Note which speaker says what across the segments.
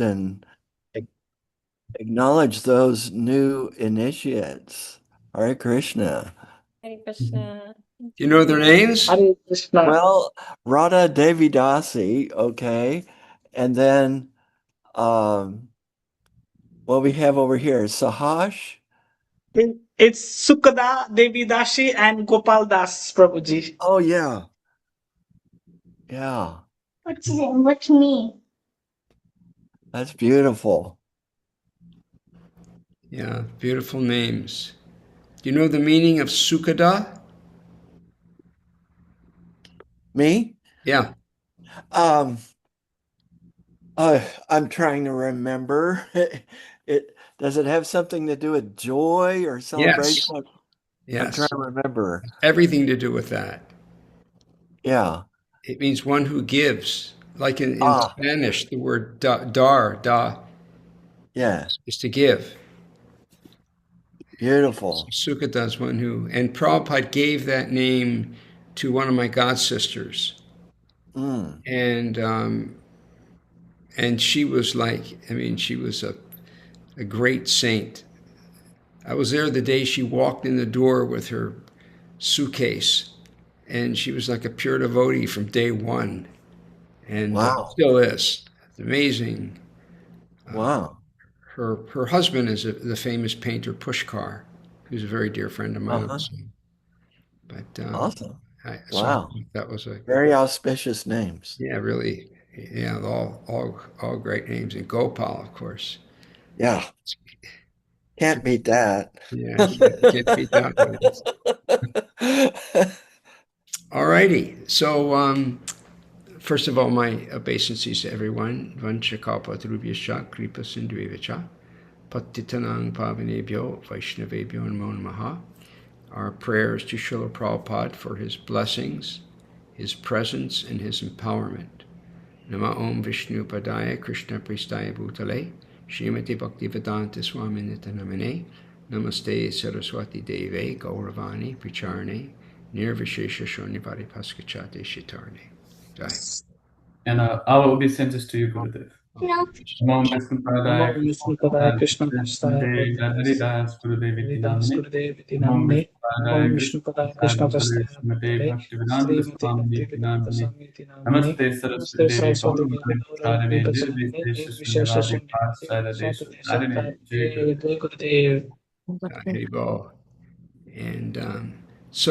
Speaker 1: and acknowledge those new initiates. Hare Krishna.
Speaker 2: Hare Krishna.
Speaker 3: Do you know their names?
Speaker 4: Hare Krishna.
Speaker 1: Well, Radha Devi Dasi, okay. And then what we have over here, Sahash.
Speaker 4: It's Sukada, Devi Dashi, and Gopal Das, Prabhuji.
Speaker 1: Oh yeah. Yeah.
Speaker 2: What's me?
Speaker 1: That's beautiful.
Speaker 3: Yeah, beautiful names. Do you know the meaning of Sukada?
Speaker 1: Me?
Speaker 3: Yeah.
Speaker 1: Um, I'm trying to remember. It does it have something to do with joy or celebration? I'm
Speaker 3: Yes.
Speaker 1: trying to remember.
Speaker 3: Everything to do with that.
Speaker 1: Yeah.
Speaker 3: It means one who gives. Like in
Speaker 1: Ah.
Speaker 3: Spanish, the word da,
Speaker 1: Yeah.
Speaker 3: is to give.
Speaker 1: Beautiful.
Speaker 3: Sukada is one who, and Prabhupada gave that name to one of my god sisters.
Speaker 1: Mm.
Speaker 3: And she was like, I mean, she was a great saint. I was there the day she walked in the door with her suitcase, and she was like a pure devotee from day one, and
Speaker 1: Wow.
Speaker 3: still is. It's amazing.
Speaker 1: Wow.
Speaker 3: Her husband is the famous painter Pushkar, who's a very dear friend of mine.
Speaker 1: Uh-huh.
Speaker 3: Also. But
Speaker 1: Awesome.
Speaker 3: so
Speaker 1: Wow.
Speaker 3: that was a
Speaker 1: Very auspicious names.
Speaker 3: yeah, really, yeah, all great names, and Gopal, of course.
Speaker 1: Yeah. Can't beat that.
Speaker 3: Yeah, can't beat that one. All righty. So, first of all, my obeisances to everyone. Vanchakalpatarubhyascha kripa sindhuevacha patitanang pavanebhyo vaishnavebhyo namo namaha. Our prayers to Srila Prabhupada for his blessings, his presence, and his empowerment. Nama Om Vishnu Padaya Krishna Pristaya Bhutale Srimati Bhaktivedanta Swami Nitanamane Namaste Saraswati Deve Gauravani Pricharne Nirvishesha Shonipari Paskachate Shitarne. Jai.
Speaker 5: And our obeisances to you, Gurudev.
Speaker 2: No.
Speaker 5: Namo Vishnu Padaya
Speaker 4: Namo Vishnu Padaya Krishna Prasthaya
Speaker 5: Hare Das Gurudev
Speaker 4: Haridas
Speaker 5: Namane.
Speaker 4: Gurudev
Speaker 5: Namo
Speaker 4: Namane.
Speaker 5: Vishnu
Speaker 4: Namo Vishnu Padaya Krishna Prasthaya
Speaker 5: Srimate Bhaktivedanta
Speaker 4: Srimati
Speaker 5: Swami
Speaker 4: Bhaktivedanta
Speaker 5: Namane.
Speaker 4: Swami Namane.
Speaker 5: Namaste
Speaker 4: Namaste
Speaker 5: Saraswati Devi
Speaker 4: Saraswati
Speaker 5: Gauravani
Speaker 4: Devi
Speaker 5: Pracharane
Speaker 4: Gauravani
Speaker 5: Nirvishesha
Speaker 4: Vishesha
Speaker 5: Shunyavadi
Speaker 4: Shunyavadi
Speaker 5: Parsara Deshu Narine Jai Gurudev.
Speaker 4: Jai Gurudev.
Speaker 3: Haribo. And so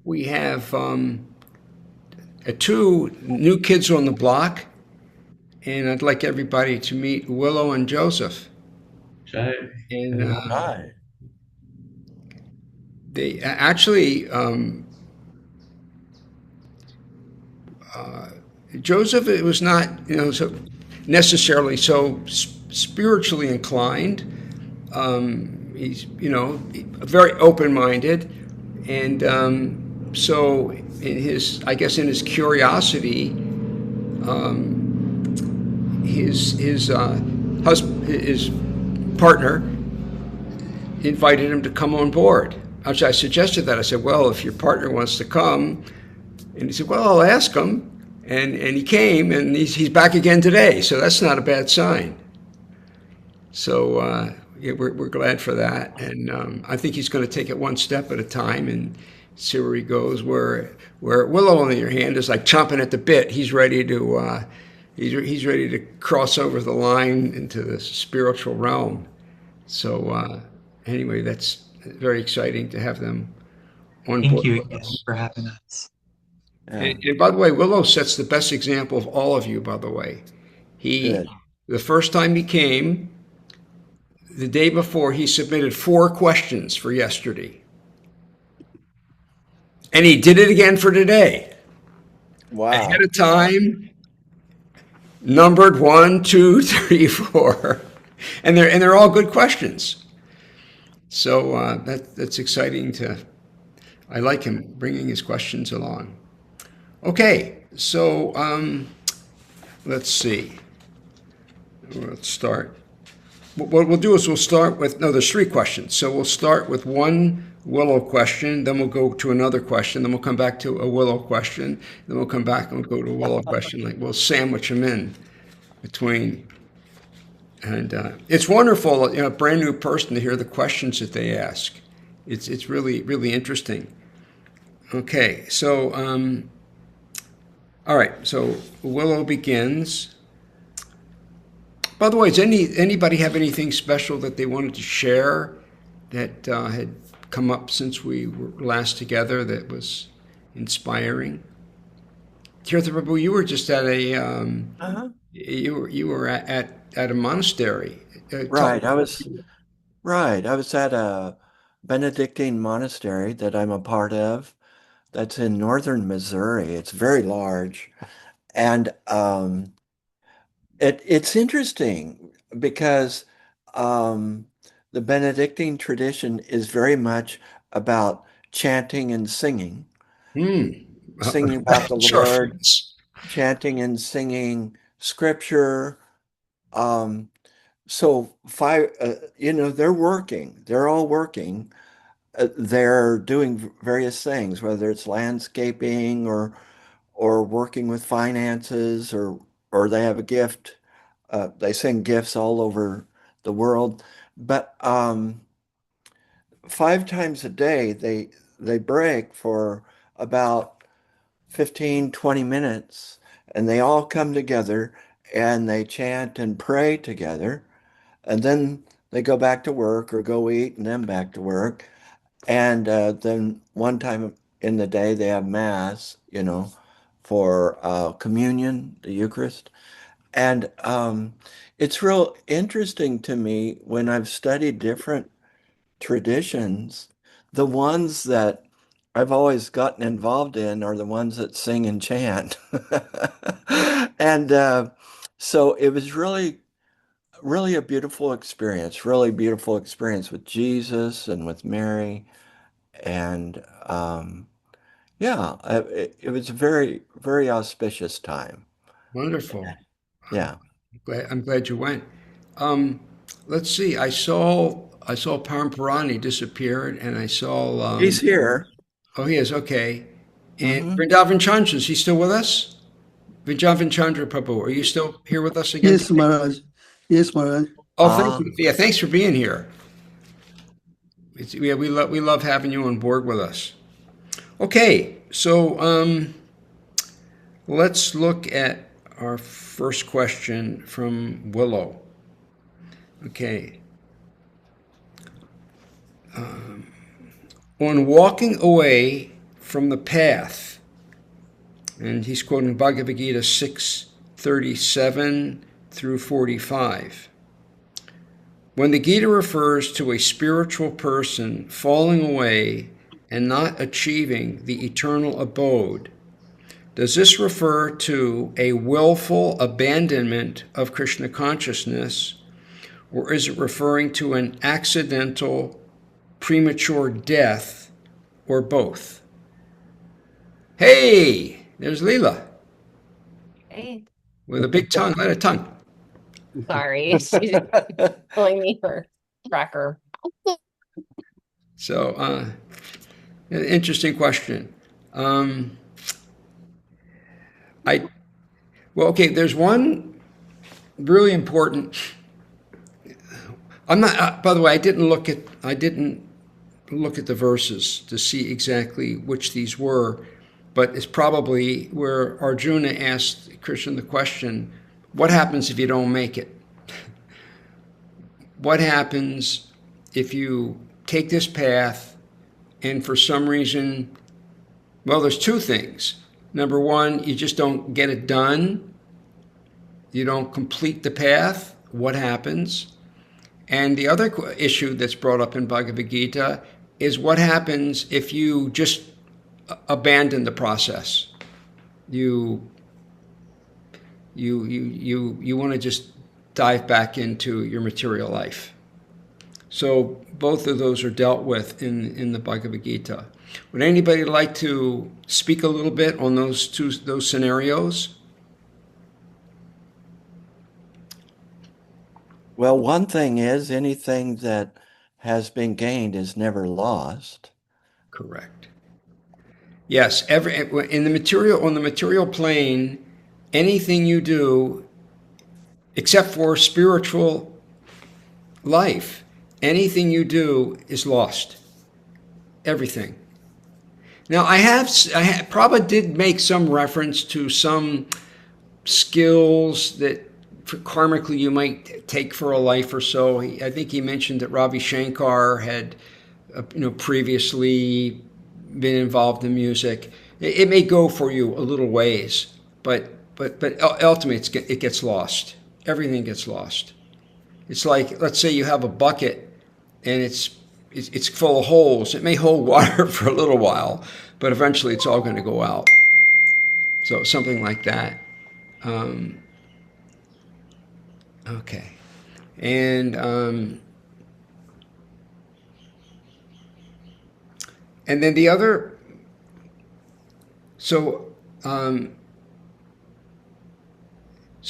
Speaker 3: we have two new kids on the block, and I'd like everybody to meet Willow and Joseph.
Speaker 5: Jai.
Speaker 3: And
Speaker 1: Right.
Speaker 3: they actually, Joseph, it was not, so necessarily so spiritually inclined. He's, very open-minded, and so in his, I guess, in his curiosity, his husband, his partner, invited him to come on board. Actually, I suggested that. I said, well, if your partner wants to come, and he said, well, I'll ask him. And he came, and he's back again today. So that's not a bad sign. So yeah, we're glad for that. And I think he's going to take it one step at a time and see where he goes. Where Willow, on the other hand, is like chomping at the bit. He's ready to he's ready to cross over the line into the spiritual realm. So anyway, that's very exciting to have them on board.
Speaker 6: Thank you again for having us.
Speaker 1: Yeah.
Speaker 3: And by the way, Willow sets the best example of all of you, by the way.
Speaker 1: Good.
Speaker 3: The first time he came, the day before, he submitted 4 questions for yesterday. And he did it again for today.
Speaker 1: Wow.
Speaker 3: Ahead of time, numbered 1, 2, 3, 4. And they're all good questions. So that's exciting I like him bringing his questions along. Okay, so let's see. Let's start. What we'll do is we'll start with, there's 3 questions. So we'll start with one Willow question, then we'll go to another question, then we'll come back to a Willow question, then we'll come back and we'll go to a Willow question. Like we'll sandwich them in between And it's wonderful, a brand new person to hear the questions that they ask. It's really, really interesting. Okay, so, all right, so Willow begins. By the way, does anybody have anything special that they wanted to share that had come up since we were last together that was inspiring? Tirtha Prabhu, you were just at a
Speaker 1: Uh-huh.
Speaker 3: you were at a monastery.
Speaker 1: Right. I was at a Benedictine monastery that I'm a part of that's in northern Missouri. It's very large. And it's interesting because um, the Benedictine tradition is very much about chanting and singing,
Speaker 3: Hmm.
Speaker 1: singing about the
Speaker 3: Sure.
Speaker 1: Lord, chanting and singing scripture. Um, so they're working. They're all working. They're doing various things, whether it's landscaping or working with finances or they have a gift. They send gifts all over the world, but 5 times a day they break for about 15, 20 minutes, and they all come together and they chant and pray together, and then they go back to work or go eat and then back to work. And then one time in the day they have mass, for communion, the Eucharist. And it's real interesting to me when I've studied different traditions, the ones that I've always gotten involved in are the ones that sing and chant. And so it was really a really beautiful experience with Jesus and with Mary. And yeah, it was a very, very auspicious time.
Speaker 3: Wonderful.
Speaker 1: Yeah.
Speaker 3: I'm glad you went. Um, let's see. I saw Paramparani disappeared, and I saw.
Speaker 1: He's here.
Speaker 3: Oh, he is okay. And
Speaker 1: Hmm.
Speaker 3: Vrindavan Chandra, is he still with us? Vrindavan Chandra Prabhu, are you still here with us again
Speaker 7: Yes,
Speaker 3: today?
Speaker 7: Maharaj. Yes, Maharaj.
Speaker 3: Oh, thank you. Yeah, thanks for being here. Yeah, we love having you on board with us. Okay, so let's look at our first question from Willow. Okay. On walking away from the path, and he's quoting Bhagavad Gita 6:37 through 45. When the Gita refers to a spiritual person falling away and not achieving the eternal abode, does this refer to a willful abandonment of Krishna consciousness, or is it referring to an accidental, premature death, or both? Hey, there's Leela
Speaker 2: Hey,
Speaker 3: with a big tongue. Let a tongue.
Speaker 2: sorry. She's telling me her tracker.
Speaker 3: So, an interesting question. Um, I well, okay. There's one really important. I'm not. By the way, I didn't look at the verses to see exactly which these were, but it's probably where Arjuna asked Krishna the question, "What happens if you don't make it? What happens if you take this path and for some reason, well, there's two things. Number one, you just don't get it done. You don't complete the path. What happens? And the other issue that's brought up in Bhagavad Gita is what happens if you just abandon the process. You want to just dive back into your material life. So both of those are dealt with in the Bhagavad Gita. Would anybody like to speak a little bit on those scenarios?
Speaker 1: Well, one thing is anything that has been gained is never lost.
Speaker 3: Correct. Yes, on the material plane, anything you do except for spiritual life. Anything you do is lost. Everything. Now, I probably did make some reference to some skills that karmically you might take for a life or so. I think he mentioned that Ravi Shankar had, previously been involved in music. It may go for you a little ways, but ultimately it gets lost. Everything gets lost. It's like, let's say you have a bucket and it's full of holes. It may hold water for a little while, but eventually it's all going to go out. So something like that. Okay. And then the other, so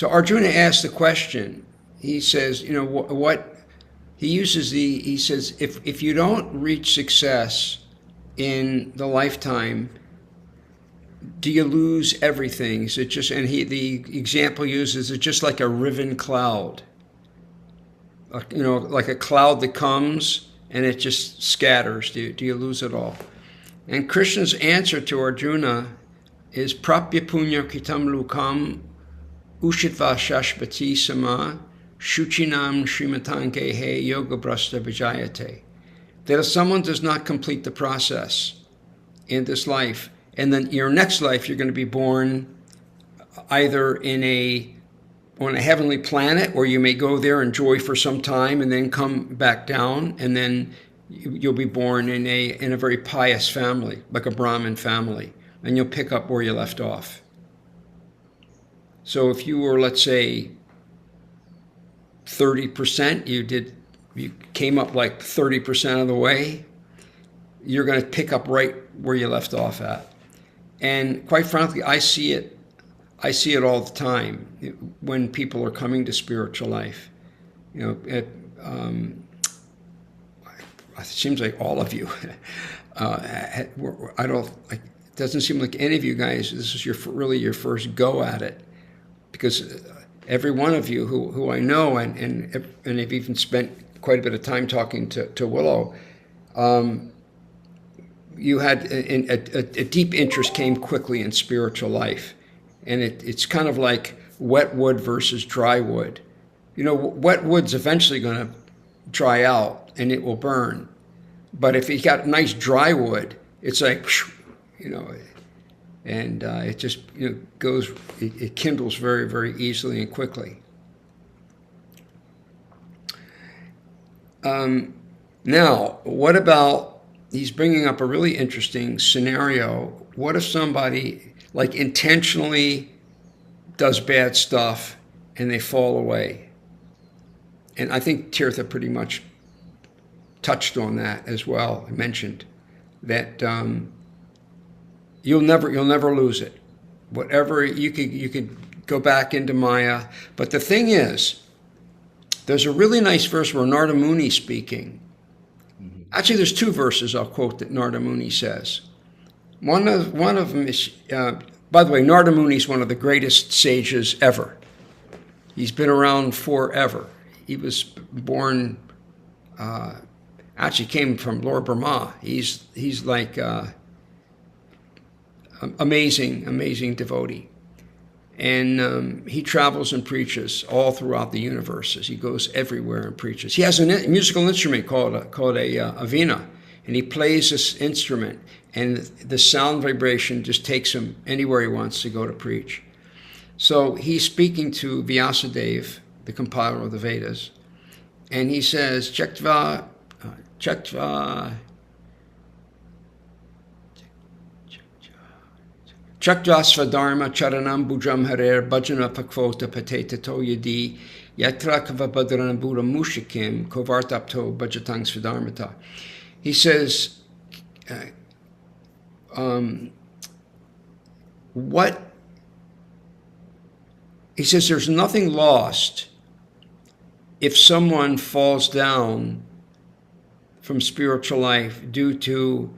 Speaker 3: Arjuna asked the question. He says, what he says, if you don't reach success in the lifetime, do you lose everything? Is it just, and the example uses, it's just like a riven cloud, like a cloud that comes and it just scatters. Do you lose it all? And Krishna's answer to Arjuna is prapya punya kitam lukam ushitva shashpati sama shuchinam srimatanke he yoga brasta vijayate. That if someone does not complete the process in this life, and then your next life you're going to be born either on a heavenly planet, or you may go there, enjoy for some time, and then come back down, and then you'll be born in a very pious family, like a Brahmin family, and you'll pick up where you left off. So if you were, let's say, 30%, you came up like 30% of the way, you're going to pick up right where you left off at. And quite frankly, I see it all the time when people are coming to spiritual life. It seems like all of you. It doesn't seem like any of you guys, this is really your first go at it, because every one of you who I know and have even spent quite a bit of time talking to Willow, you had a deep interest came quickly in spiritual life. And it's kind of like wet wood versus dry wood. Wet wood's eventually going to dry out and it will burn. But if you got nice dry wood, it's like, and it just goes, it kindles very, very easily and quickly. Now, what about, he's bringing up a really interesting scenario. What if somebody intentionally does bad stuff and they fall away? And I think Tirtha pretty much touched on that as well. I mentioned that you'll never lose it. Whatever you could go back into Maya. But the thing is, there's a really nice verse where Narada Muni speaking. Actually, there's two verses I'll quote that Narada Muni says. One of them is, by the way, Narada Muni is one of the greatest sages ever. He's been around forever. He was born, actually came from Lord Brahma. He's like amazing devotee. And he travels and preaches all throughout the universes. He goes everywhere and preaches. He has a musical instrument called a veena, and he plays this instrument, and the sound vibration just takes him anywhere he wants to go to preach. So he's speaking to Vyasadeva, the compiler of the Vedas, and he says, Chaktva Svadharma charanam bujam harer bhajana pakvota patetato yadi yatra kavabhadrana buddha mushikim kovartapto bhajatang svadharmata. He says, he says there's nothing lost if someone falls down from spiritual life due to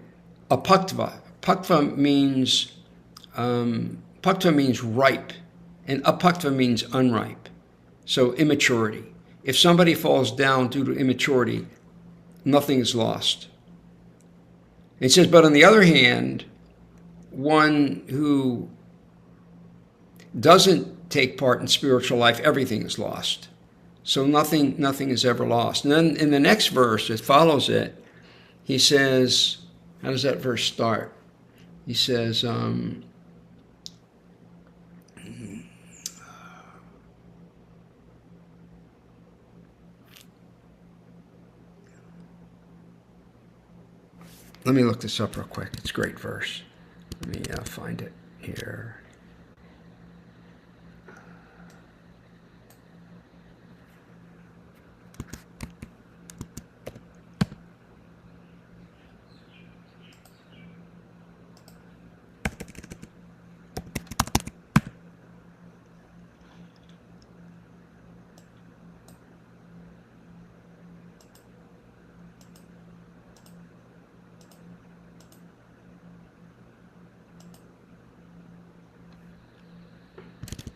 Speaker 3: apaktva. Paktva means ripe, and apaktva means unripe. So immaturity. If somebody falls down due to immaturity, nothing is lost. It says, but on the other hand, one who doesn't take part in spiritual life, everything is lost. So nothing is ever lost. And then in the next verse that follows it, he says, how does that verse start? He says, let me look this up real quick. It's a great verse. Let me find it here.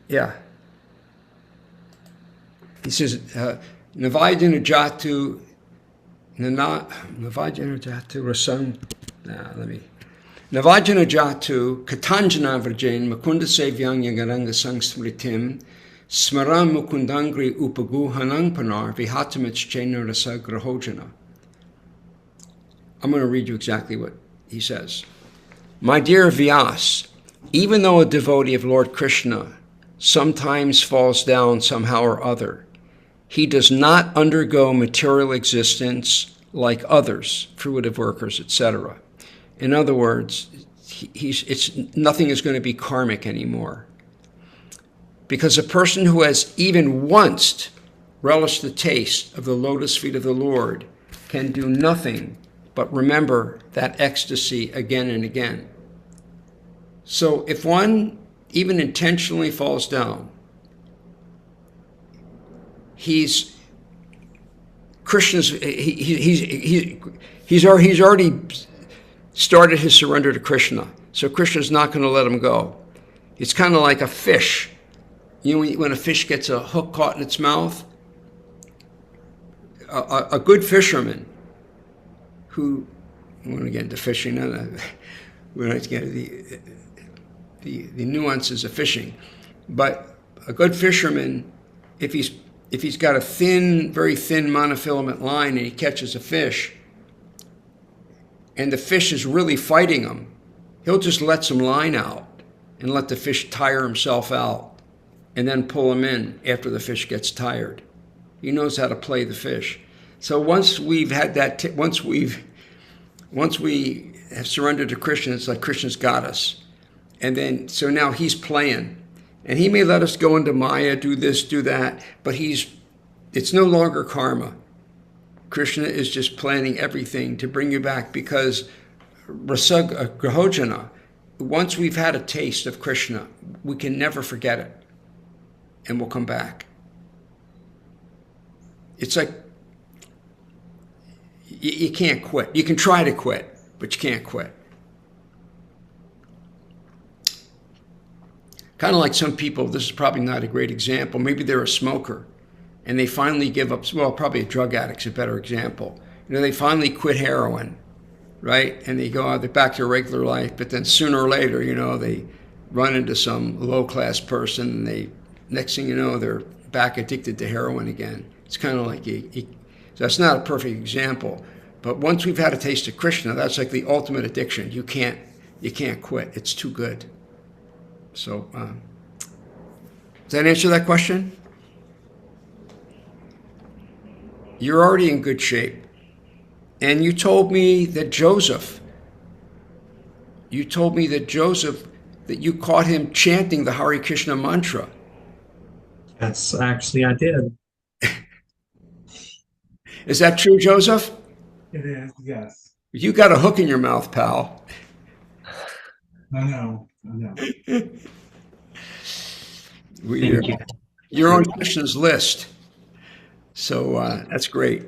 Speaker 3: Yeah. He says, Navajana Jatu, Navajana Jatu Rasam, Navajana Jatu, Katanjana Vrajan, Makunda Sevyang Yagaranga Sangsmritim, Smaram Mukundangri Upagu Hanang Panar, Vihatamich Chena Rasa Grahojana. I'm going to read you exactly what he says. My dear Vyas, even though a devotee of Lord Krishna sometimes falls down somehow or other, he does not undergo material existence like others, fruitive workers, etc. In other words, nothing is going to be karmic anymore. Because a person who has even once relished the taste of the lotus feet of the Lord can do nothing but remember that ecstasy again and again. So if one even intentionally falls down, he's already started his surrender to Krishna. So Krishna's not going to let him go. It's kind of like a fish. You know, when a fish gets a hook caught in its mouth, a good fisherman who, I want to get into fishing, we're not get the nuances of fishing, but a good fisherman, if he's got a very thin monofilament line and he catches a fish, and the fish is really fighting him, he'll just let some line out and let the fish tire himself out, and then pull him in after the fish gets tired. He knows how to play the fish. So once we've had that, once we have surrendered to Krishna, it's like Krishna's got us. And then, so now he's playing. And he may let us go into Maya, do this, do that, but it's no longer karma. Krishna is just planning everything to bring you back, because rasa grahojana, once we've had a taste of Krishna, we can never forget it. And we'll come back. It's like, you can't quit. You can try to quit, but you can't quit. Kind of like some people, this is probably not a great example, maybe they're a smoker and they finally give up, well, probably a drug addict's a better example. You know, they finally quit heroin, right? And they go, they're back to their regular life, but then sooner or later, you know, they run into some low-class person and next thing you know, they're back addicted to heroin again. It's kind of like, so that's not a perfect example, but once we've had a taste of Krishna, that's like the ultimate addiction. You can't quit. It's too good. So, does that answer that question? You're already in good shape. And you told me that Joseph, that you caught him chanting the Hare Krishna mantra.
Speaker 6: Yes, actually, I did.
Speaker 3: Is that true, Joseph?
Speaker 6: It is, yes.
Speaker 3: You got a hook in your mouth, pal.
Speaker 6: I know.
Speaker 3: You're on Krishna's list. So that's great.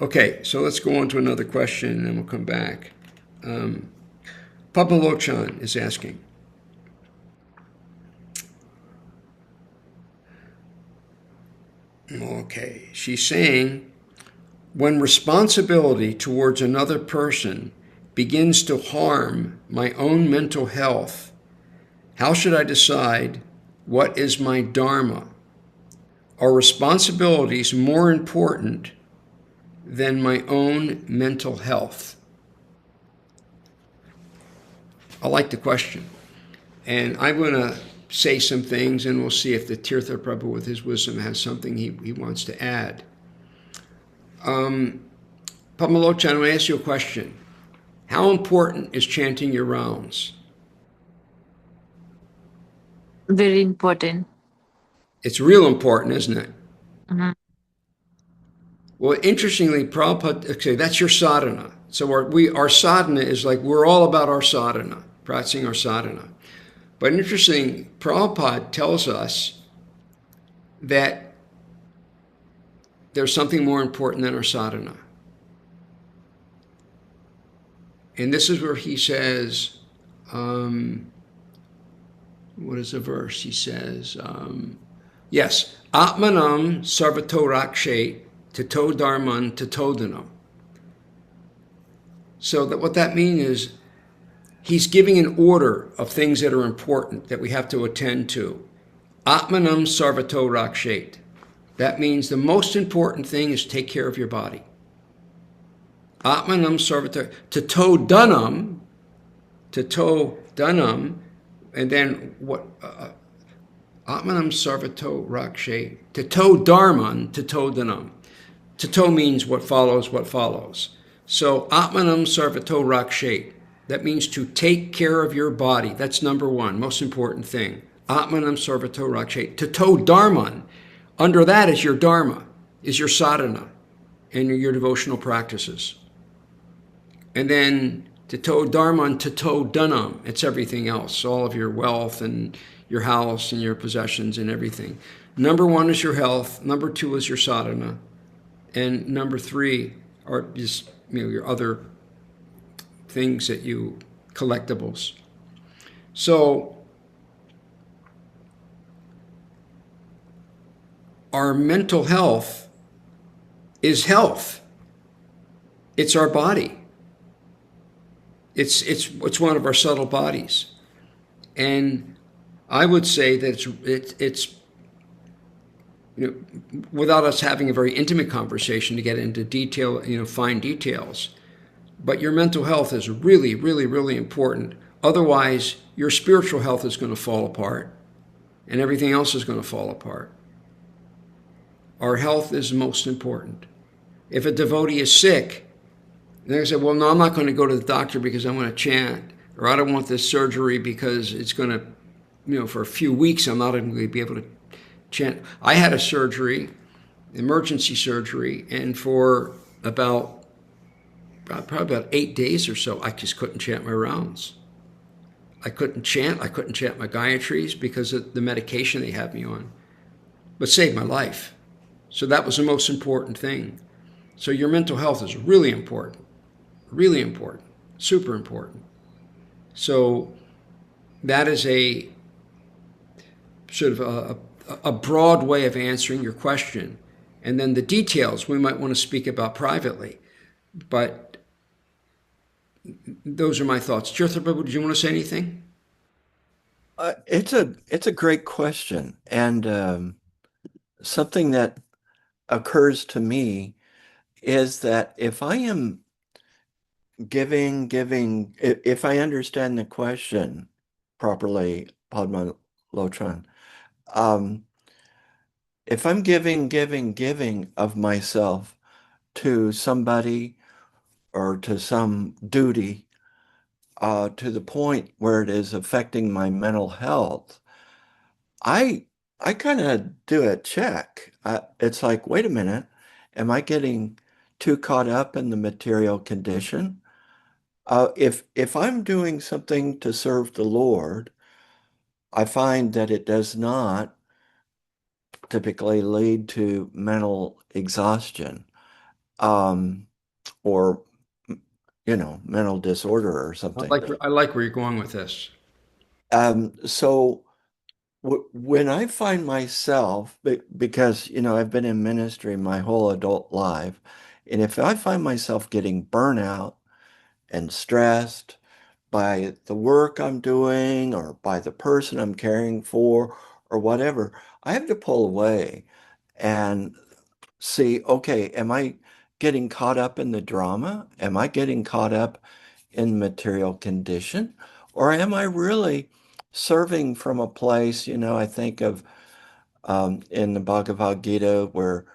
Speaker 3: Okay, so let's go on to another question and then we'll come back. Papa Lochan is asking. Okay. She's saying, when responsibility towards another person begins to harm my own mental health, how should I decide what is my dharma? Are responsibilities more important than my own mental health? I like the question. And I'm going to say some things, and we'll see if the Tirtha Prabhu, with his wisdom, has something he wants to add. Pamalochan, I want to ask you a question. How important is chanting your rounds?
Speaker 7: Very important.
Speaker 3: It's real important, isn't it?
Speaker 7: Mhm.
Speaker 3: Well, interestingly, Prabhupada, okay, that's your sadhana. So our sadhana is like, we're all about our sadhana, practicing our sadhana. But interesting, Prabhupada tells us that there's something more important than our sadhana. And this is where he says, what is the verse? He says, yes, Atmanam sarvato rakshe tato dharman tato dhanam. So that what that means is he's giving an order of things that are important that we have to attend to. Atmanam sarvato rakshet. That means the most important thing is take care of your body. Atmanam sarvato tato dhanam, and then what? Atmanam sarvato rakshe tato dharman tato dhanam. Tato means what follows, what follows. So Atmanam sarvato rakshe. That means to take care of your body. That's number one, most important thing. Atmanam sarvato rakshe. Tato dharman. Under that is your dharma, is your sadhana, and your devotional practices. And then tato dharman, tato dhanam. It's everything else, all of your wealth and your house and your possessions and everything. Number one is your health. Number two is your sadhana. And number three are just your other things that you, collectibles. So our mental health is health. It's our body. It's one of our subtle bodies. And I would say that it's without us having a very intimate conversation to get into detail, fine details. But your mental health is really, really, really important. Otherwise, your spiritual health is going to fall apart, and everything else is going to fall apart. Our health is most important. If a devotee is sick, they're going to say, well, no, I'm not going to go to the doctor because I'm going to chant, or I don't want this surgery because it's going to, for a few weeks, I'm not going to be able to chant. I had a surgery, emergency surgery, and for probably about 8 days or so, I just couldn't chant my rounds. I couldn't chant my Gayatris because of the medication they had me on, but saved my life. So that was the most important thing. So your mental health is really important, super important. So that is a sort of a broad way of answering your question. And then the details we might want to speak about privately. But those are my thoughts. Tirtha Prabhu, did you want to say anything?
Speaker 1: It's a great question, and something that occurs to me is that if I am giving, if I understand the question properly, Padma Lochan, if I'm giving of myself to somebody or to some duty, to the point where it is affecting my mental health, I kind of do a check. It's like, wait a minute, am I getting too caught up in the material condition? If I'm doing something to serve the Lord, I find that it does not typically lead to mental exhaustion, or mental disorder or something.
Speaker 3: I like where you're going with this.
Speaker 1: So when I find myself, because, I've been in ministry my whole adult life, and if I find myself getting burnout and stressed by the work I'm doing or by the person I'm caring for or whatever, I have to pull away and see, okay, am I getting caught up in the drama? Am I getting caught up in material condition? Or am I really serving from a place, I think of in the Bhagavad-gita where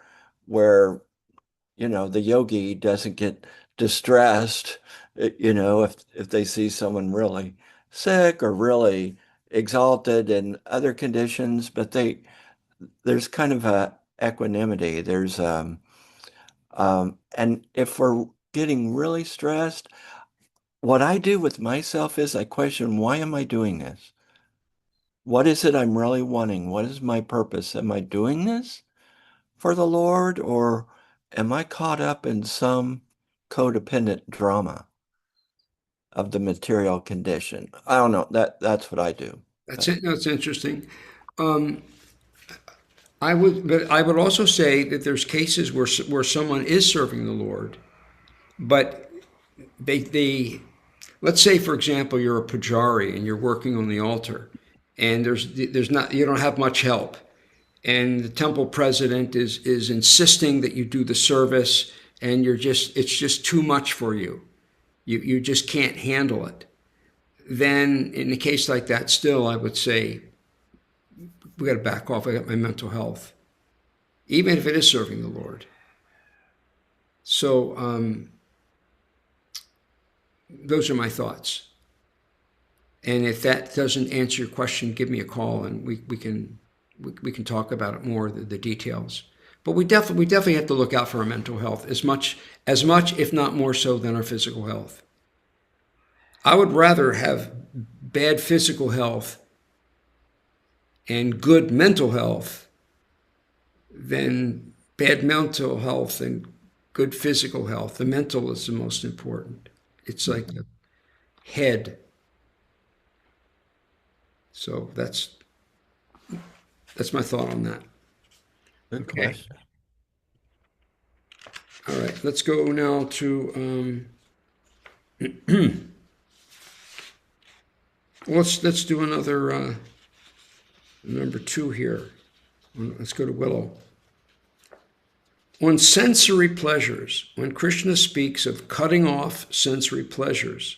Speaker 1: the yogi doesn't get distressed, if they see someone really sick or really exalted in other conditions, but there's kind of a equanimity. And if we're getting really stressed, what I do with myself is I question, why am I doing this? What is it I'm really wanting? What is my purpose? Am I doing this for the Lord, or am I caught up in some codependent drama of the material condition? I don't know. That's what I do.
Speaker 3: That's it. That's interesting. I would also say that there's cases where someone is serving the Lord, but they let's say, for example, you're a pujari and you're working on the altar, and you don't have much help, and the temple president is insisting that you do the service, and it's just too much for you. You just can't handle it. Then in a case like that, still I would say we got to back off. I got my mental health, even if it is serving the Lord. So those are my thoughts. And if that doesn't answer your question, give me a call and we can talk about it more, the details. But we definitely have to look out for our mental health as much, if not more so, than our physical health. I would rather have bad physical health and good mental health than bad mental health and good physical health. The mental is the most important. It's like the head. So that's my thought on that.
Speaker 1: Good
Speaker 3: Okay.
Speaker 1: question.
Speaker 3: All right, let's go now to let's do another number 2 here. Let's go to Willow. On sensory pleasures, when Krishna speaks of cutting off sensory pleasures,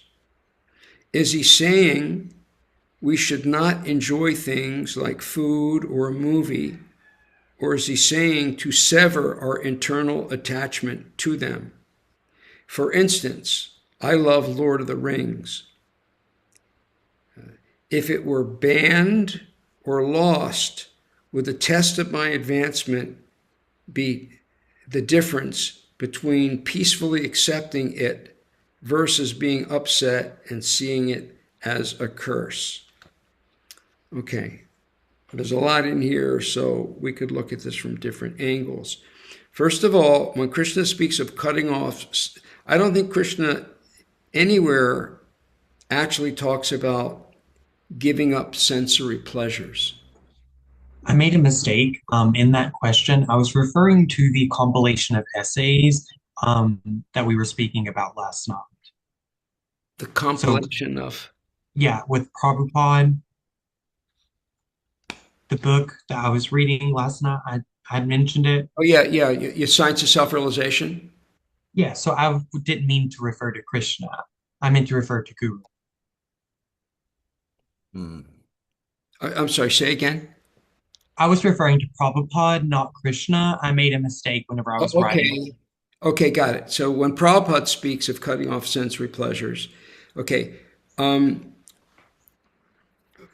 Speaker 3: is he saying we should not enjoy things like food or a movie, or is he saying to sever our internal attachment to them? For instance, I love Lord of the Rings. If it were banned or lost, would the test of my advancement be the difference between peacefully accepting it versus being upset and seeing it as a curse? Okay, there's a lot in here, so we could look at this from different angles. First of all, when Krishna speaks of cutting off, I don't think Krishna anywhere actually talks about giving up sensory pleasures.
Speaker 8: I made a mistake in that question. I was referring to the compilation of essays that we were speaking about last night.
Speaker 3: The compilation of?
Speaker 8: Yeah, with Prabhupada. The book that I was reading last night, I mentioned it.
Speaker 3: Oh, yeah, your Science of Self-Realization?
Speaker 8: Yeah, so I didn't mean to refer to Krishna. I meant to refer to Guru.
Speaker 3: I'm sorry, say again?
Speaker 8: I was referring to Prabhupada, not Krishna. I made a mistake whenever I was writing.
Speaker 3: Okay, got it. So when Prabhupada speaks of cutting off sensory pleasures, okay,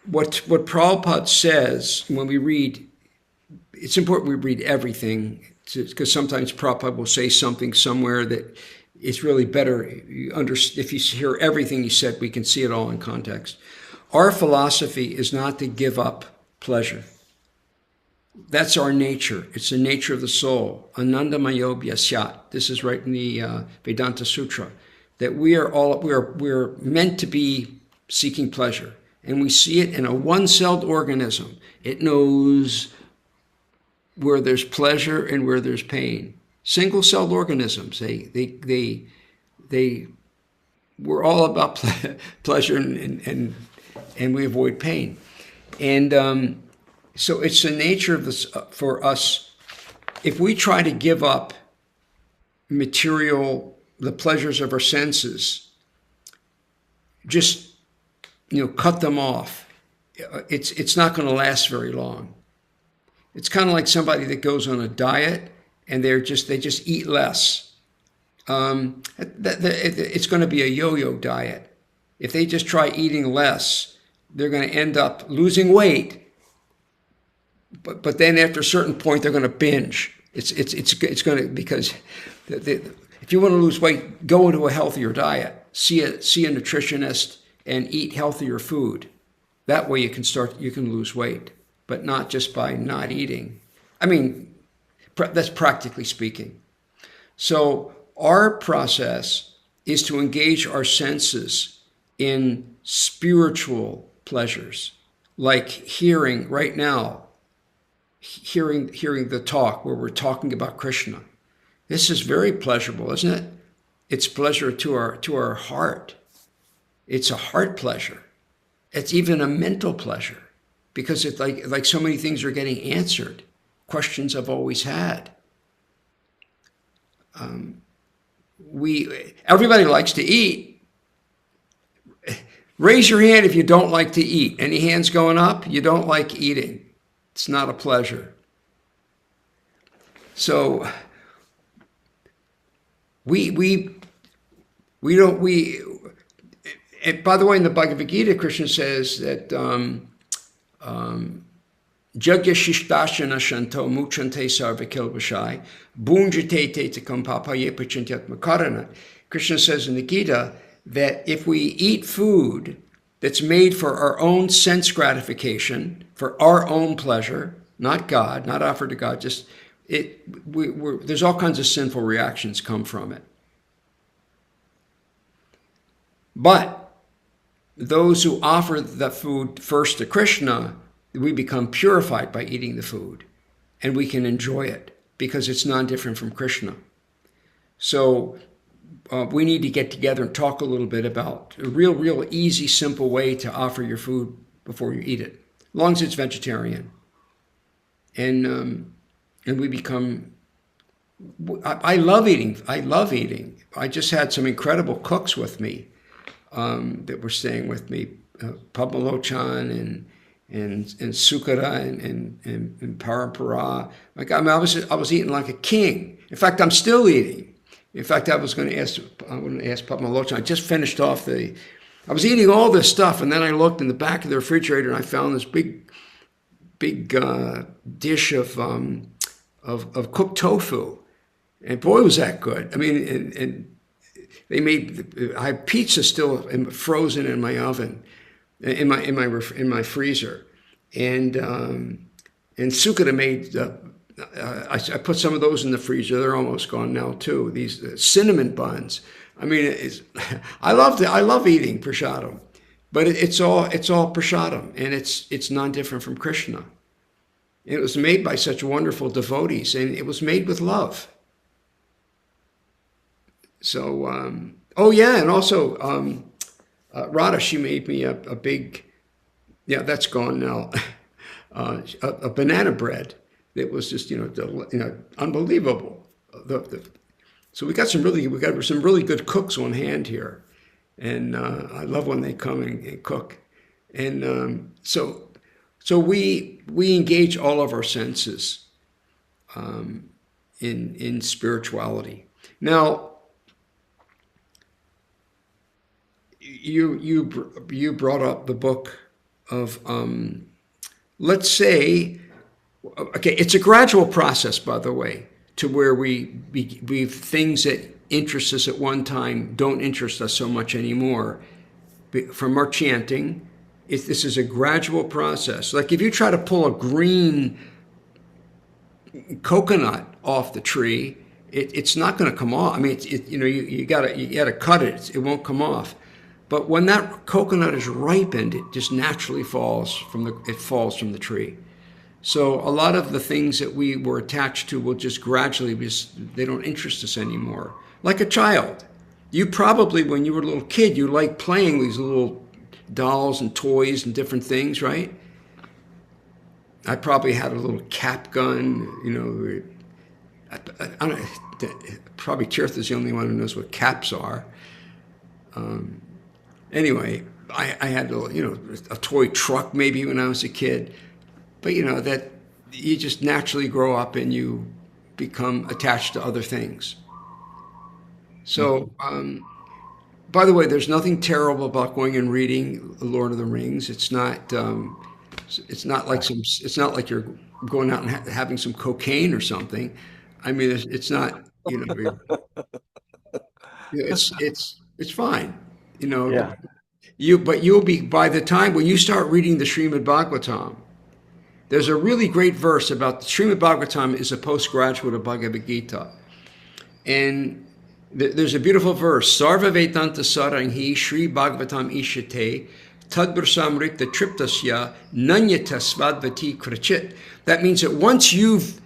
Speaker 3: what Prabhupada says when we read, it's important we read everything, because sometimes Prabhupada will say something somewhere that it's really better. If you hear everything he said, we can see it all in context. Our philosophy is not to give up pleasure. That's our nature. It's the nature of the soul. Anandamayo Bhyasyat. This is right in the Vedanta Sutra. That we're meant to be seeking pleasure. And we see it in a one-celled organism. It knows where there's pleasure and where there's pain. Single-celled organisms, we're all about pleasure and we avoid pain. And so it's the nature of this for us. If we try to give up the pleasures of our senses, just cut them off, it's not going to last very long. It's kind of like somebody that goes on a diet and they just eat less. It's going to be a yo-yo diet. If they just try eating less, they're going to end up losing weight. But then after a certain point, they're going to binge. It's going to, because if you want to lose weight, go into a healthier diet. See a nutritionist and eat healthier food. That way you can lose weight, but not just by not eating. I mean, that's practically speaking. So our process is to engage our senses in spiritual pleasures, like hearing right now, hearing the talk where we're talking about Krishna. This is very pleasurable, isn't it? It's pleasure to our heart. It's a heart pleasure. It's even a mental pleasure, because it's like so many things are getting answered. Questions I've always had. Everybody likes to eat. Raise your hand if you don't like to eat. Any hands going up? You don't like eating. It's not a pleasure. So and by the way, in the Bhagavad-gita, Krishna says that Jagya Shishtashana Shanto Muchante Sarvakilvashai Bunjate Tetakam Papaye Pachintyat Makarana. Krishna says in the Gita that if we eat food that's made for our own sense gratification, for our own pleasure, not God, not offered to God, just there's all kinds of sinful reactions come from it. But those who offer the food first to Krishna, we become purified by eating the food, and we can enjoy it because it's non-different from Krishna. So we need to get together and talk a little bit about a real easy, simple way to offer your food before you eat it, as long as it's vegetarian. And we become. I love eating. I just had some incredible cooks with me that were staying with me, Padmalochan and Sukara and Parampara. I was eating like a king. In fact, I'm still eating. In fact, I was going to ask Padmalochan. I just finished off I was eating all this stuff, and then I looked in the back of the refrigerator and I found this big dish of cooked tofu, and boy, was that good. I mean, and they I have pizza still frozen in my oven, in my freezer, and Sukata made. I put some of those in the freezer. They're almost gone now too. These cinnamon buns. I mean, I love eating prasadam, but it's all prasadam, and it's non-different from Krishna. It was made by such wonderful devotees, and it was made with love. So, and also Radha, she made me a big, that's gone now, a banana bread that was just unbelievable. So we got some really good cooks on hand here, and I love when they come and cook, and so we engage all of our senses in spirituality. Now, you brought up the book of let's say, okay, it's a gradual process, by the way, to where we things that interest us at one time don't interest us so much anymore. From our chanting, this is a gradual process. Like if you try to pull a green coconut off the tree, it's not going to come off. I mean, you gotta cut it. It won't come off. But when that coconut is ripened, it just naturally falls from the tree. So a lot of the things that we were attached to will just gradually they don't interest us anymore. Like a child. You probably, when you were a little kid, you liked playing with these little dolls and toys and different things, right? I probably had a little cap gun, I don't, probably Tirtha's the only one who knows what caps are. Anyway, I had a toy truck maybe when I was a kid, but that you just naturally grow up and you become attached to other things. So, by the way, there's nothing terrible about going and reading The Lord of the Rings. It's not like you're going out and having some cocaine or something. I mean, it's not. It's fine.
Speaker 1: Yeah.
Speaker 3: But you'll be, by the time when you start reading the Srimad Bhagavatam, there's a really great verse about the Srimad Bhagavatam is a postgraduate of Bhagavad-gita. And there's a beautiful verse, Sarva Vedanta Saranghi Sri Bhagavatam Ishate Tadbursamrita Triptasya Nanyata Svadvati Krachit. That means that once you've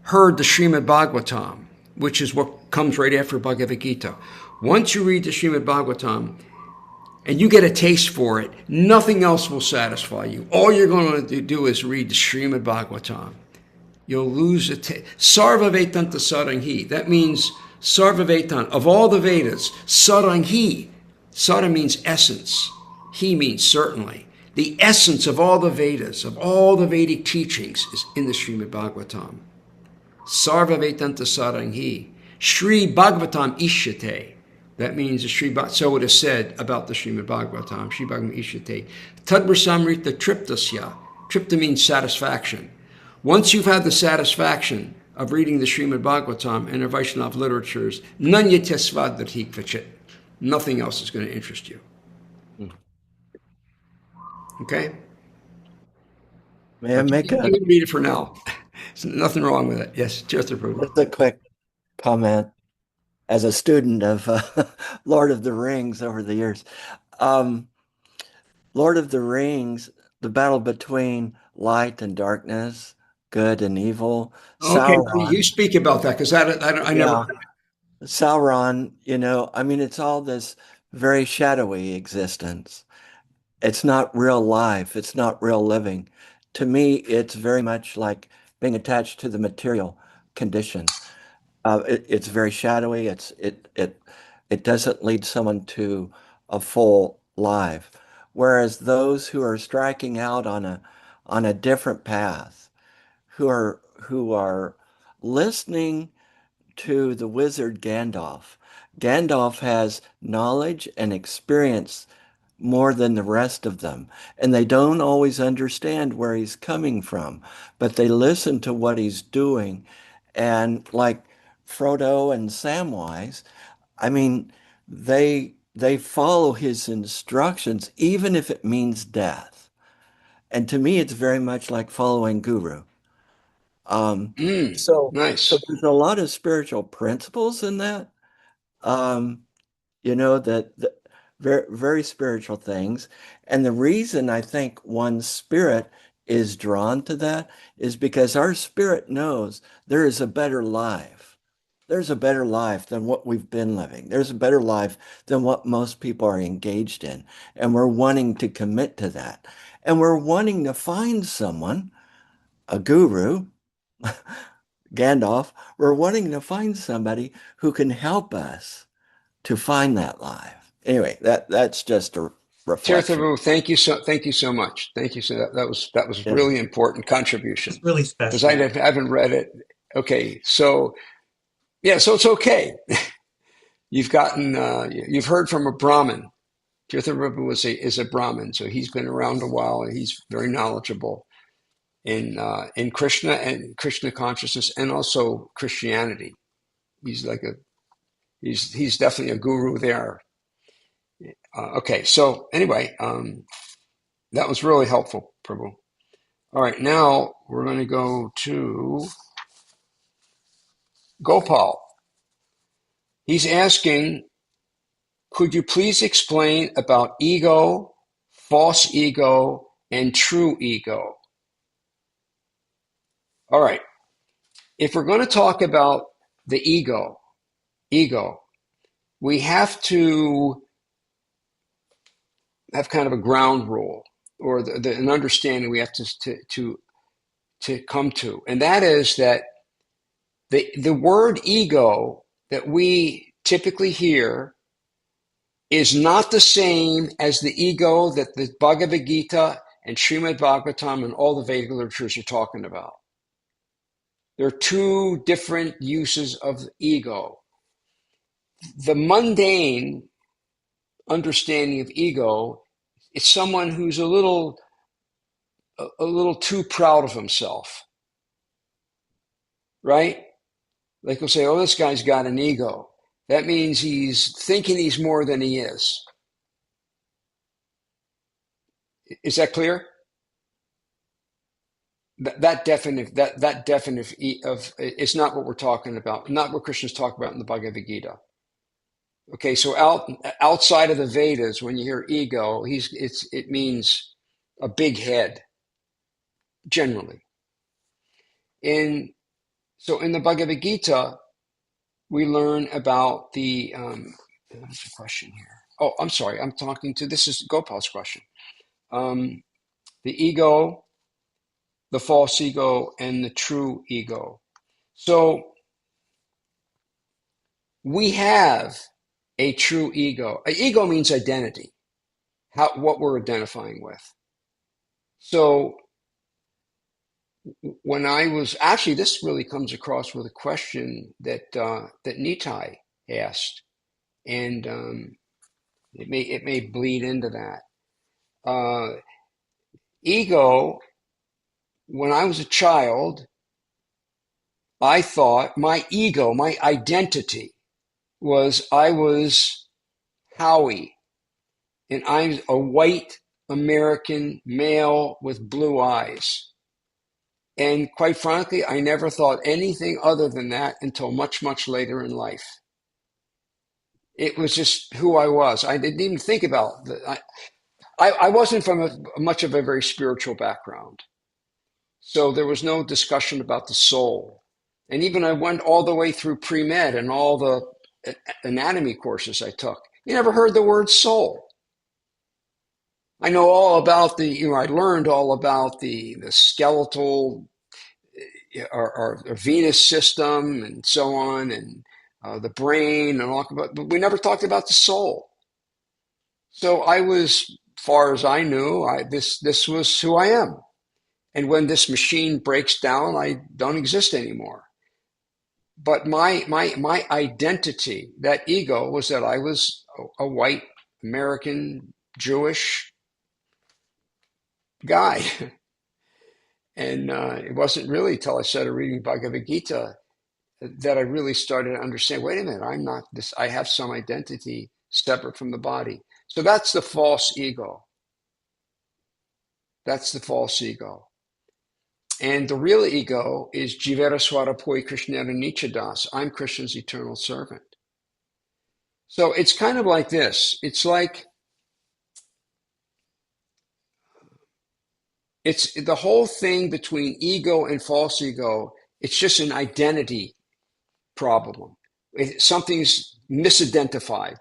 Speaker 3: heard the Srimad Bhagavatam, which is what comes right after Bhagavad Gita, once you read the Srimad Bhagavatam and you get a taste for it, nothing else will satisfy you. All you're going to do is read the Srimad Bhagavatam. You'll lose a taste. Sarva Vedanta Saranghi. That means Sarva Vedanta, of all the Vedas, Saranghi. Sara means essence. He means certainly. The essence of all the Vedas, of all the Vedic teachings, is in the Srimad Bhagavatam. Sarva Vedanta Saranghi. Sri Bhagavatam Ishyate. That means so it is said about the Srimad Bhagavatam. Sri Bhagavatam Ishyate. Tadbrasamrita Triptasya. Tripta means satisfaction. Once you've had the satisfaction of reading the Srimad Bhagavatam and the Vaishnava literatures, nanyatesvadati kvachit. Nothing else is going to interest you. Okay?
Speaker 1: May I make
Speaker 3: You can read it for now. There's nothing wrong with it. Yes, just
Speaker 1: a quick comment as a student of Lord of the Rings over the years. Lord of the Rings, the battle between light and darkness, good and evil.
Speaker 3: Okay,
Speaker 1: Sauron,
Speaker 3: you speak about that because I never.
Speaker 1: Sauron, it's all this very shadowy existence. It's not real life. It's not real living. To me, it's very much like being attached to the material condition. It's very shadowy. It doesn't lead someone to a full life. Whereas those who are striking out on a different path, who are listening to the wizard Gandalf. Gandalf has knowledge and experience more than the rest of them, and they don't always understand where he's coming from, but they listen to what he's doing. And like Frodo and Samwise, they follow his instructions, even if it means death. And to me, it's very much like following Guru. So
Speaker 3: Nice.
Speaker 1: there's a lot of spiritual principles in that, that very, very spiritual things. And the reason I think one's spirit is drawn to that is because our spirit knows there is a better life. There's a better life than what we've been living. There's a better life than what most people are engaged in. And we're wanting to commit to that. And we're wanting to find someone, a guru, Gandalf, we're wanting to find somebody who can help us to find that life. Anyway, that's just a reflection.
Speaker 3: Tirtha, thank you so much. Thank you. So that was really important contribution.
Speaker 8: It's really
Speaker 3: Because
Speaker 8: special.
Speaker 3: I haven't read it. Okay, so it's okay. You've heard from a Brahmin. Tirtha Prabhu is a Brahmin, so he's been around a while and he's very knowledgeable in Krishna and Krishna consciousness and also Christianity. He's he's definitely a guru there. Okay, so anyway, that was really helpful, Prabhu. All right, now we're going to go to Gopal. He's asking, could you please explain about ego, false ego, and true ego? All right. If we're going to talk about the ego, we have to have kind of a ground rule or an understanding we have to come to. And that is that the word ego that we typically hear is not the same as the ego that the Bhagavad-gita and Srimad Bhagavatam and all the Vedic literatures are talking about. There are two different uses of ego. The mundane understanding of ego is someone who's a little too proud of himself, right? Like we'll say, oh, this guy's got an ego. That means he's thinking he's more than he is. Is that clear? That definite of it's not what we're talking about. Not what Krishna's talking about in the Bhagavad Gita. Okay, so outside of the Vedas, when you hear ego, it means a big head, generally. So in the Bhagavad Gita, we learn about the what's the question here? Oh, I'm sorry. This is Gopal's question. The ego, the false ego, and the true ego. So we have a true ego. Ego means identity, what we're identifying with. So when I was actually, this really comes across with a question that Nitai asked, and it may bleed into that. Ego. When I was a child, I thought my ego, my identity, I was Howie, and I'm a white American male with blue eyes. And quite frankly, I never thought anything other than that until much, much later in life. It was just who I was. I didn't even think about that. I wasn't from much of a very spiritual background. So there was no discussion about the soul. And even I went all the way through pre-med and all the anatomy courses I took. You never heard the word soul. I know all about I learned all about the skeletal or venous system and so on, and the brain and all, but we never talked about the soul. So I was, far as I knew, this was who I am. And when this machine breaks down, I don't exist anymore. But my identity, that ego, was that I was a white American Jewish guy. And it wasn't really till I started reading Bhagavad Gita that I really started to understand, wait a minute, I'm not this, I have some identity separate from the body. So that's the false ego. That's the false ego. And the real ego is Jivera Swarapoi Krishnera Nichadas. I'm Krishna's eternal servant. So it's kind of like this. It's like, it's the whole thing between ego and false ego. It's just an identity problem. Something's misidentified.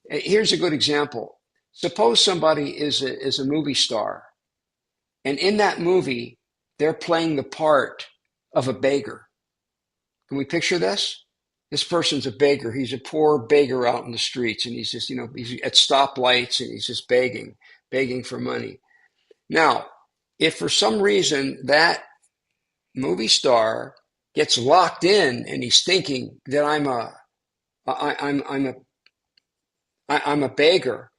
Speaker 3: Here's a good example. Suppose somebody is a movie star, and in that movie, they're playing the part of a beggar. Can we picture this? This person's a beggar. He's a poor beggar out in the streets, and he's just, he's at stoplights, and he's just begging for money. Now, if for some reason that movie star gets locked in and he's thinking that I'm a beggar,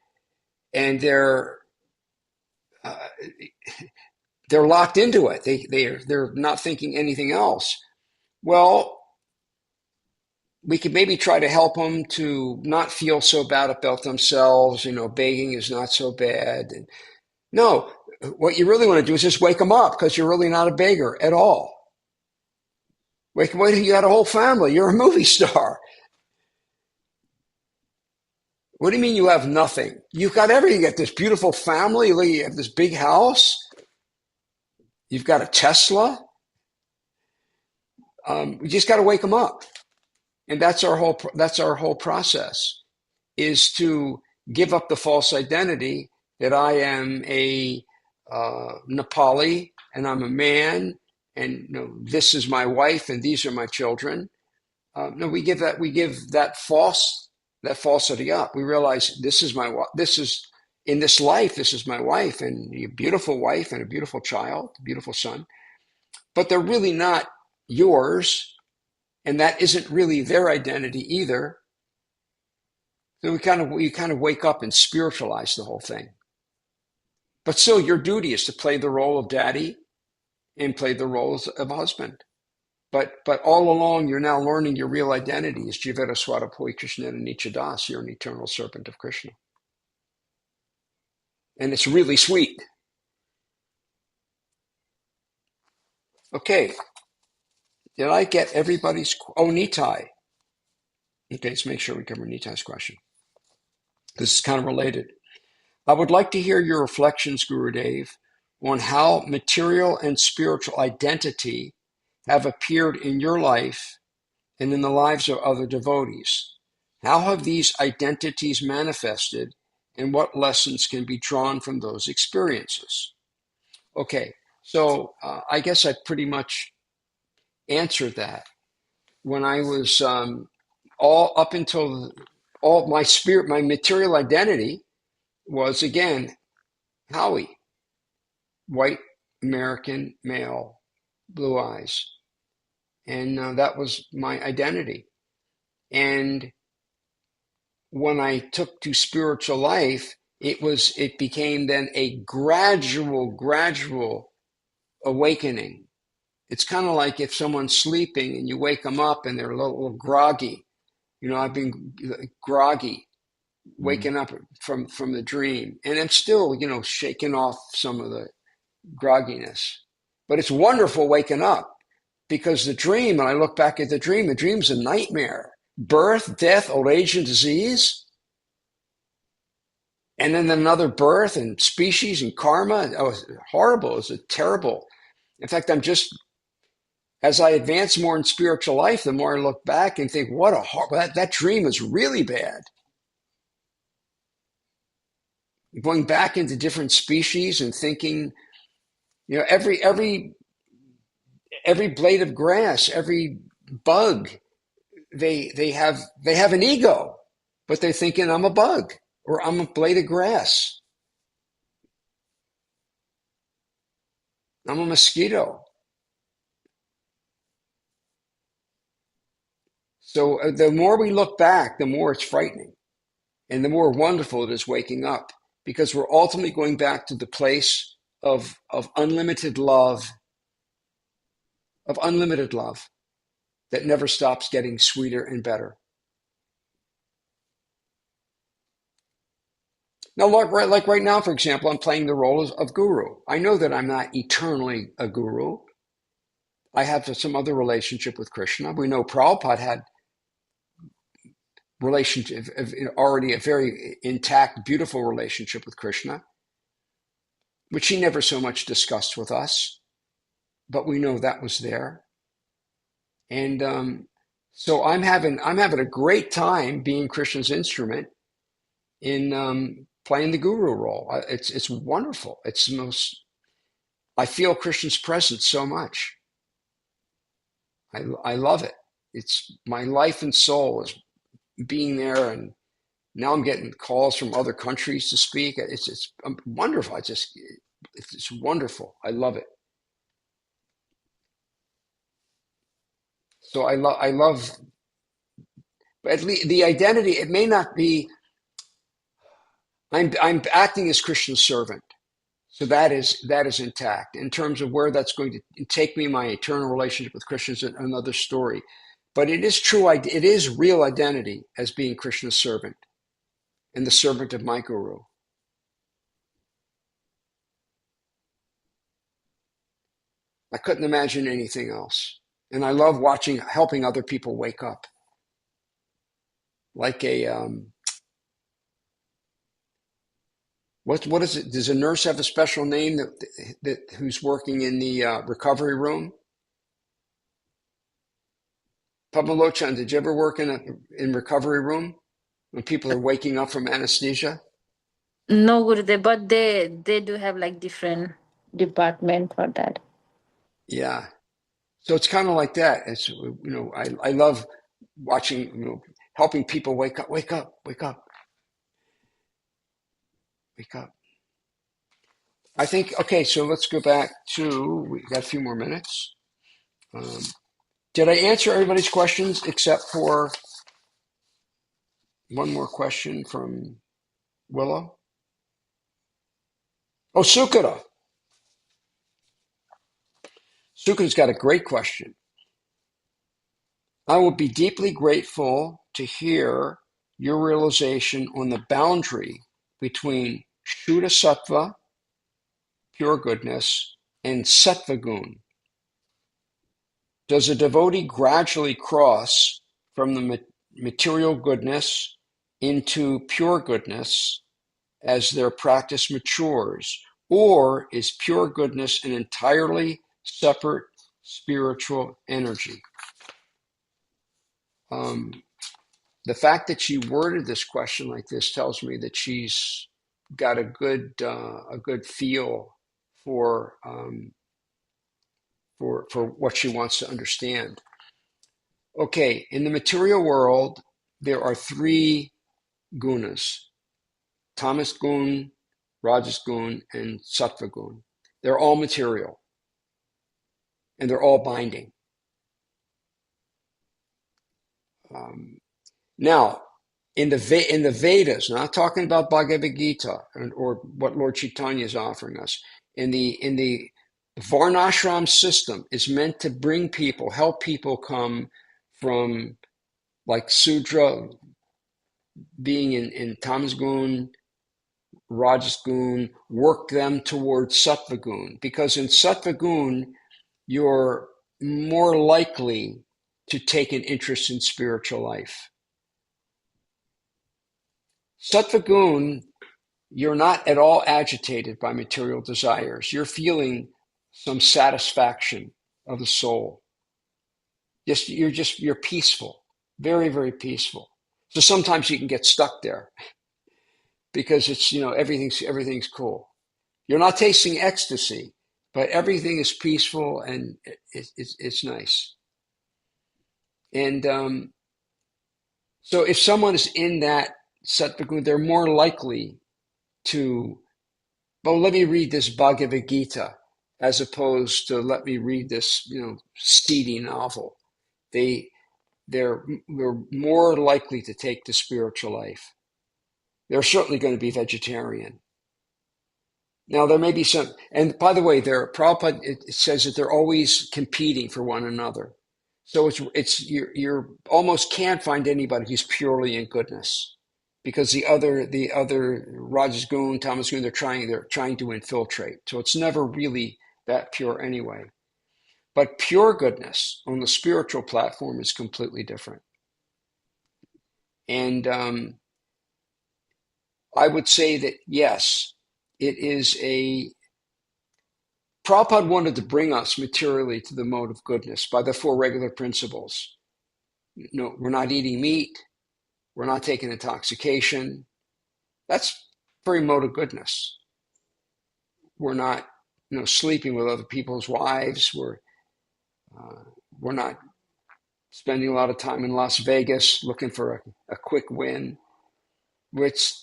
Speaker 3: and they're locked into it. They're not thinking anything else. Well, we could maybe try to help them to not feel so bad about themselves. Begging is not so bad. And no, what you really want to do is just wake them up, because you're really not a beggar at all. Wait, you got a whole family. You're a movie star. What do you mean you have nothing? You've got everything. You got this beautiful family. You have this big house. You've got a Tesla. We just got to wake them up. And that's our whole process, is to give up the false identity that I am a Nepali and I'm a man and this is my wife and these are my children. No, we give that falsity up. We realize in this life, this is my wife and a beautiful wife and a beautiful child, a beautiful son, but they're really not yours. And that isn't really their identity either. So you kind of wake up and spiritualize the whole thing. But still, your duty is to play the role of daddy and play the role of husband. But all along, you're now learning your real identity is Jivera Swarapoi Krishna and Das. You're an eternal servant of Krishna. And it's really sweet. Okay. Did I get everybody's? Oh, Nitai. Okay, let's make sure we cover Nitai's question. This is kind of related. I would like to hear your reflections, Gurudev, on how material and spiritual identity have appeared in your life and in the lives of other devotees. How have these identities manifested, and what lessons can be drawn from those experiences? Okay, so I guess I pretty much answered that. When I was all up until all my material identity was, again, Howie, white, American, male, blue eyes. And that was my identity. And when I took to spiritual life, it became then a gradual awakening. It's kind of like if someone's sleeping and you wake them up and they're a little groggy. I've been groggy, waking up from the dream. And I'm still, shaking off some of the grogginess. But it's wonderful waking up, because the dream, when I look back at the dream's a nightmare. Birth, death, old age, and disease. And then another birth and species and karma. Oh, it's horrible. It's terrible. In fact, as I advance more in spiritual life, the more I look back and think, what a horrible, that dream is really bad. Going back into different species and thinking, every blade of grass, every bug, they have an ego, but they're thinking I'm a bug or I'm a blade of grass. I'm a mosquito. So the more we look back, the more it's frightening and the more wonderful it is waking up, because we're ultimately going back to the place of unlimited love, that never stops getting sweeter and better. Now, like right now, for example, I'm playing the role of guru. I know that I'm not eternally a guru. I have some other relationship with Krishna. We know Prabhupada had already a very intact, beautiful relationship with Krishna, which he never so much discussed with us, but we know that was there. And so I'm having a great time being Krishna's instrument in playing the guru role. It's wonderful. I feel Krishna's presence so much. I love it. It's my life and soul is being there, and now I'm getting calls from other countries to speak. It's wonderful. It's wonderful. I love it. So I love, but at least the identity, it may not be, I'm acting as Krishna's servant. So that is intact. In terms of where that's going to take me, my eternal relationship with Krishna is another story. But it is true, it is real identity as being Krishna's servant and the servant of my guru. I couldn't imagine anything else. And I love helping other people wake up. Like What is it? Does a nurse have a special name that who's working in the recovery room? Pamalochan, did you ever work in recovery room when people are waking up from anesthesia?
Speaker 7: No, Gurudev, but they do have like different department for that.
Speaker 3: Yeah. So it's kind of like that. It's, I love watching, helping people wake up, wake up, wake up, wake up. I think, okay, so let's go back we got a few more minutes. Did I answer everybody's questions except for one more question from Willow? Oh, Sukara. Sukara's got a great question. I will be deeply grateful to hear your realization on the boundary between Shuddha Sattva, pure goodness, and sattva-guna. Does a devotee gradually cross from the material goodness into pure goodness as their practice matures, or is pure goodness an entirely separate spiritual energy? The fact that she worded this question like this tells me that she's got a good feel for what she wants to understand. Okay, in the material world, there are three gunas: tamas-guna, rajas-guna, and sattva-guna. They're all material, and they're all binding. Now, in the Vedas, not talking about Bhagavad-gita or what Lord Chaitanya is offering us, in the Varnashram system is meant to help people come from like Sudra, being in tamas-guna, rajas-guna, work them towards sattva-guna. Because in sattva-guna, you're more likely to take an interest in spiritual life. Sattva-guna, you're not at all agitated by material desires. You're feeling some satisfaction of the soul. You're peaceful, very, very peaceful. So sometimes you can get stuck there because it's, everything's cool. You're not tasting ecstasy, but everything is peaceful and it's nice. And so if someone is in that sattva-guna, they're more likely to, well, let me read this Bhagavad Gita as opposed to let me read this, seedy novel. They're more likely to take the spiritual life. They're certainly going to be vegetarian. Now, there may be some, and by the way, Prabhupada, it says that they're always competing for one another. So you're almost can't find anybody who's purely in goodness, because the other rajas-guna, tamas-guna, they're trying to infiltrate. So it's never really that pure anyway. But pure goodness on the spiritual platform is completely different. And I would say that yes, it is Prabhupada wanted to bring us materially to the mode of goodness by the four regular principles. No, we're not eating meat. We're not taking intoxication. That's very mode of goodness. We're not, sleeping with other people's wives. We're not spending a lot of time in Las Vegas looking for a quick win, which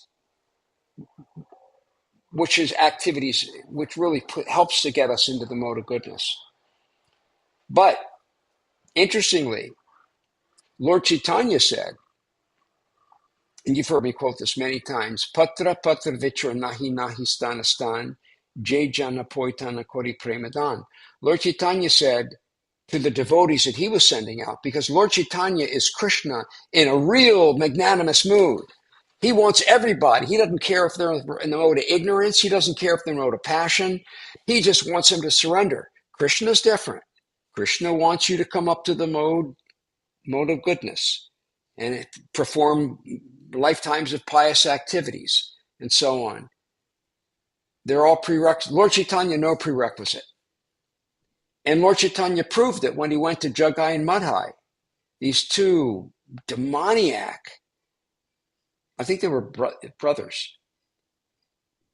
Speaker 3: is activities which really helps to get us into the mode of goodness. But interestingly, Lord Chaitanya said, and you've heard me quote this many times, Patra patra vitra nahi nahi stana stan, jai jana poitana kori premadan. Lord Chaitanya said to the devotees that he was sending out, because Lord Chaitanya is Krishna in a real magnanimous mood. He wants everybody. He doesn't care if they're in the mode of ignorance. He doesn't care if they're in the mode of passion. He just wants them to surrender. Krishna is different. Krishna wants you to come up to the mode of goodness and perform lifetimes of pious activities and so on. They're all prerequisites. Lord Chaitanya, no prerequisite. And Lord Chaitanya proved it when he went to Jagai and Madhai. These two demoniac, I think they were brothers.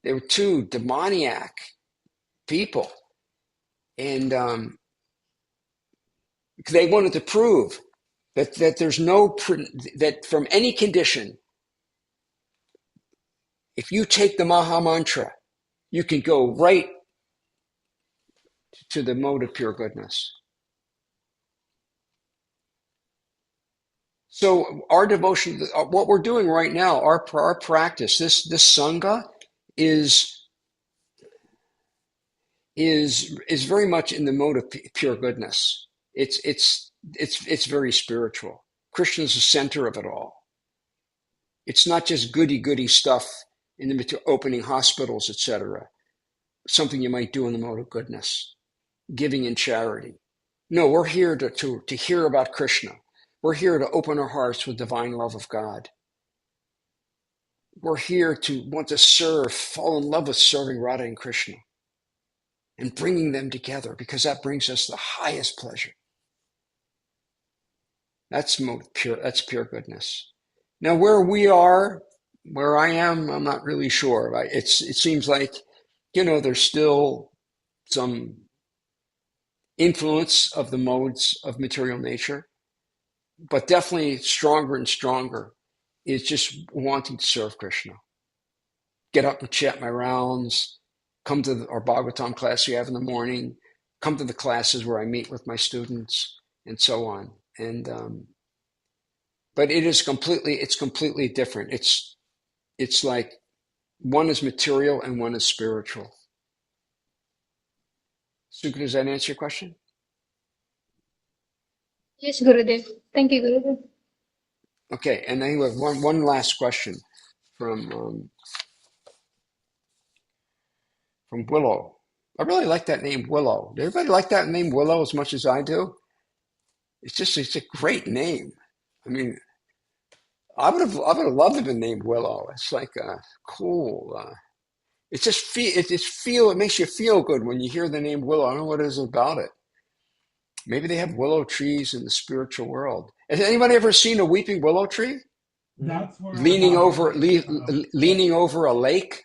Speaker 3: They were two demoniac people. And they wanted to prove that there's that from any condition, if you take the Mahamantra, you can go right to the mode of pure goodness. So our devotion, what we're doing right now, our practice, this Sangha is very much in the mode of pure goodness. It's very spiritual. Krishna is the center of it all. It's not just goody stuff in the opening hospitals, etc. Something you might do in the mode of goodness, giving in charity. No, we're here to hear about Krishna. We're here to open our hearts with divine love of God. We're here to want to serve, fall in love with serving Radha and Krishna and bringing them together, because that brings us the highest pleasure. That's pure goodness. Now, where I am, I'm not really sure. It seems like, there's still some influence of the modes of material nature, but definitely stronger and stronger is just wanting to serve Krishna. Get up and chant my rounds, come to our Bhagavatam class we have in the morning, come to the classes where I meet with my students, and so on. And but it's completely different. It's like one is material and one is spiritual. Sukha, does that answer your question?
Speaker 9: Yes, Gurudev. Thank you, Gurudev.
Speaker 3: Okay, and then we have one last question from Willow. I really like that name, Willow. Does everybody like that name, Willow, as much as I do? It's a great name. I mean, I would have loved to have been named Willow. It's like cool. It makes you feel good when you hear the name Willow. I don't know what it is about it. Maybe they have willow trees in the spiritual world. Has anybody ever seen a weeping willow tree?
Speaker 6: That's where
Speaker 3: Leaning over a lake?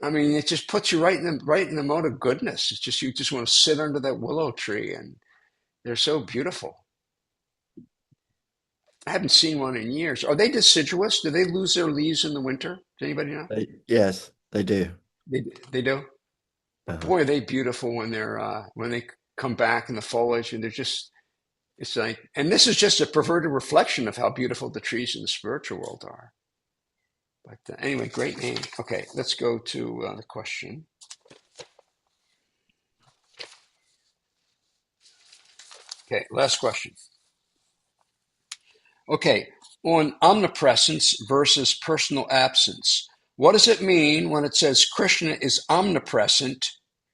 Speaker 3: I mean, it just puts you right in the mode of goodness. It's just, you just want to sit under that willow tree, and they're so beautiful. I haven't seen one in years. Are they deciduous? Do they lose their leaves in the winter? Does anybody know?
Speaker 1: Yes, they do.
Speaker 3: They do. Boy, are they beautiful when they come back in the foliage, and it's like, and this is just a perverted reflection of how beautiful the trees in the spiritual world are. But anyway, great name. Okay, let's go to the question. Okay, last question. Okay, on omnipresence versus personal absence. What does it mean when it says Krishna is omnipresent,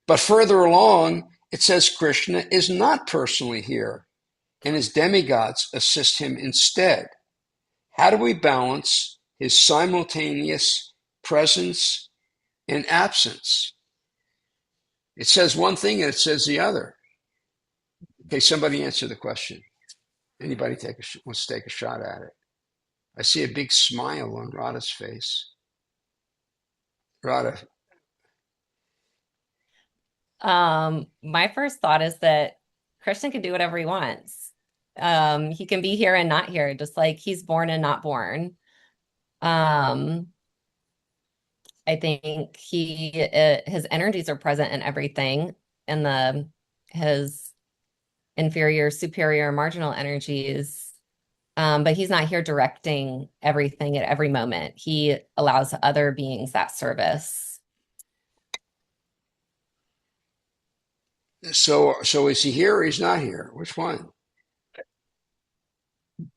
Speaker 3: but further along it says Krishna is not personally here, and his demigods assist him instead? How do we balance his simultaneous presence and absence? It says one thing and it says the other. Okay, somebody answer the question. Anybody wants to take a shot at it? I see a big smile on Radha's face. Radha.
Speaker 2: My first thought is that Krishna can do whatever he wants. He can be here and not here, just like he's born and not born. I think his energies are present in everything, and his inferior, superior, marginal energies. But he's not here directing everything at every moment. He allows other beings that service.
Speaker 3: So is he here or he's not here? Which one?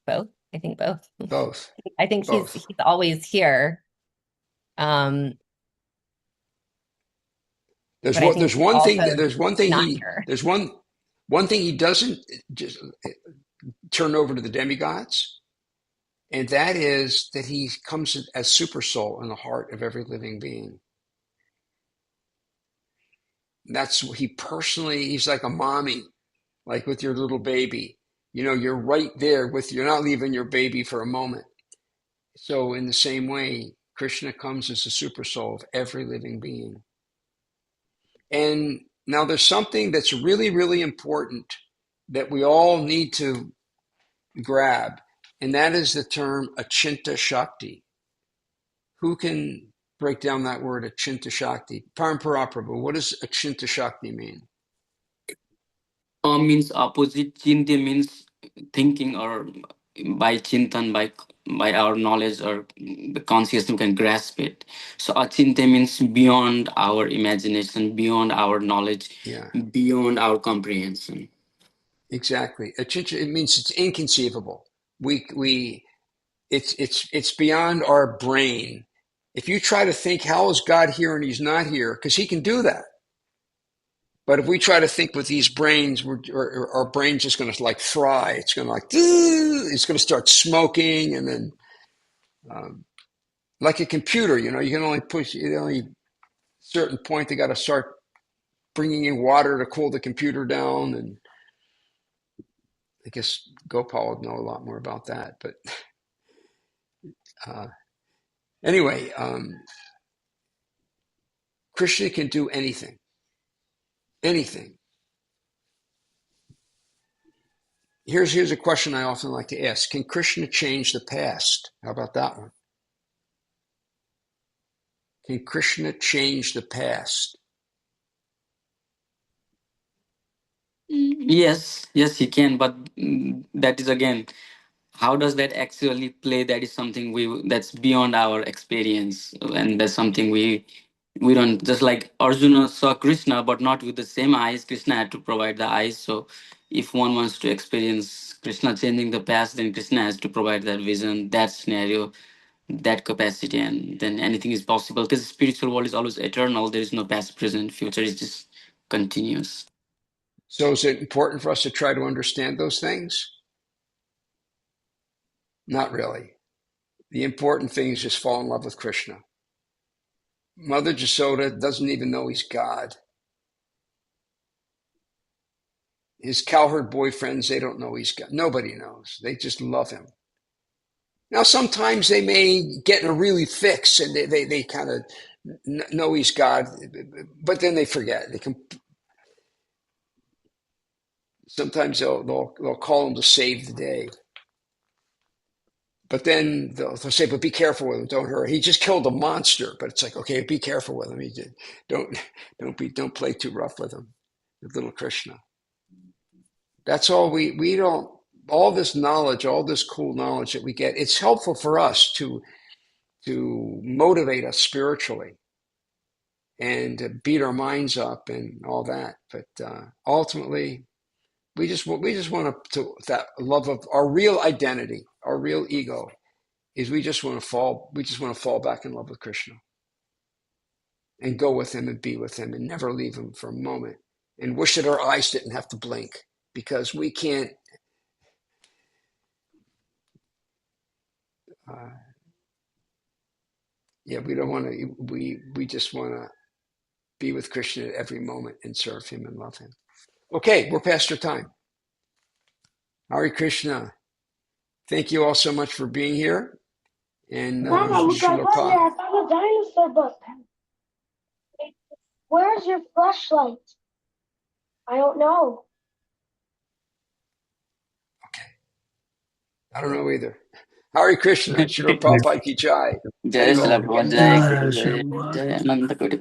Speaker 2: Both. I think both.
Speaker 3: Both.
Speaker 2: I think
Speaker 3: Both.
Speaker 2: he's always here.
Speaker 3: There's
Speaker 2: but I think
Speaker 3: one thing he doesn't just turn over to the demigods, and that is that he comes as super soul in the heart of every living being. He's like a mommy, like with your little baby. You're right there you're not leaving your baby for a moment. So in the same way, Krishna comes as the super soul of every living being. And now there's something that's really, really important that we all need to grab, and that is the term Achinta Shakti. Who can break down that word Achinta Shakti? Parampara Prabhu, what does Achinta Shakti mean?
Speaker 10: Means opposite. Chinta means thinking, or by chintan, by our knowledge or the consciousness can grasp it. So achinta means beyond our imagination, beyond our knowledge, beyond our comprehension.
Speaker 3: Exactly. Achinta, it means it's inconceivable. It's beyond our brain. If you try to think, how is God here and he's not here? Because he can do that. But if we try to think with these brains, our brain's just going to like fry. It's going to it's going to start smoking, and then like a computer, you can only push only certain point. They got to start bringing in water to cool the computer down, and I guess Gopal would know a lot more about that. But anyway, Krishna can do anything. Anything. Here's a question I often like to ask. Can Krishna change the past? How about that one? Can Krishna change the past?
Speaker 10: Yes, he can, but that is again, how does that actually play? That is something that's beyond our experience, and that's something we don't. Just like Arjuna saw Krishna, but not with the same eyes. Krishna had to provide the eyes. So if one wants to experience Krishna changing the past, then Krishna has to provide that vision, that scenario, that capacity, and then anything is possible, because the spiritual world is always eternal. There is no past, present, future. It's just continuous.
Speaker 3: So is it important for us to try to understand those things? Not really. The important thing is just fall in love with Krishna. Mother Jasoda doesn't even know he's God. His cowherd boyfriends, they don't know he's God. Nobody knows. They just love him. Now, sometimes they may get in a really fix and they kind of know he's God, but then they forget. Sometimes they'll call him to save the day. But then they'll say, but be careful with him. Don't hurry. He just killed a monster. But it's like, okay, be careful with him. Don't play too rough with him, with little Krishna. That's all we don't, all this knowledge, all this cool knowledge that we get, it's helpful for us to motivate us spiritually and beat our minds up and all that. But ultimately, we just want to that love of our real identity, our real ego, is we just want to fall back in love with Krishna and go with him and be with him and never leave him for a moment, and wish that our eyes didn't have to blink, because we can't we don't want to, we just want to be with Krishna at every moment and serve him and love him. Okay, we're past our time. Hare Krishna. Thank you all so much for being here. And
Speaker 9: Mama, look, I found a dinosaur book. Where's your flashlight? I don't know.
Speaker 3: Okay. I don't know either. Hare Krishna. Srila Prabhupada ki jai.
Speaker 10: Jai Srila Prabhupada, Jai Ananda Koti.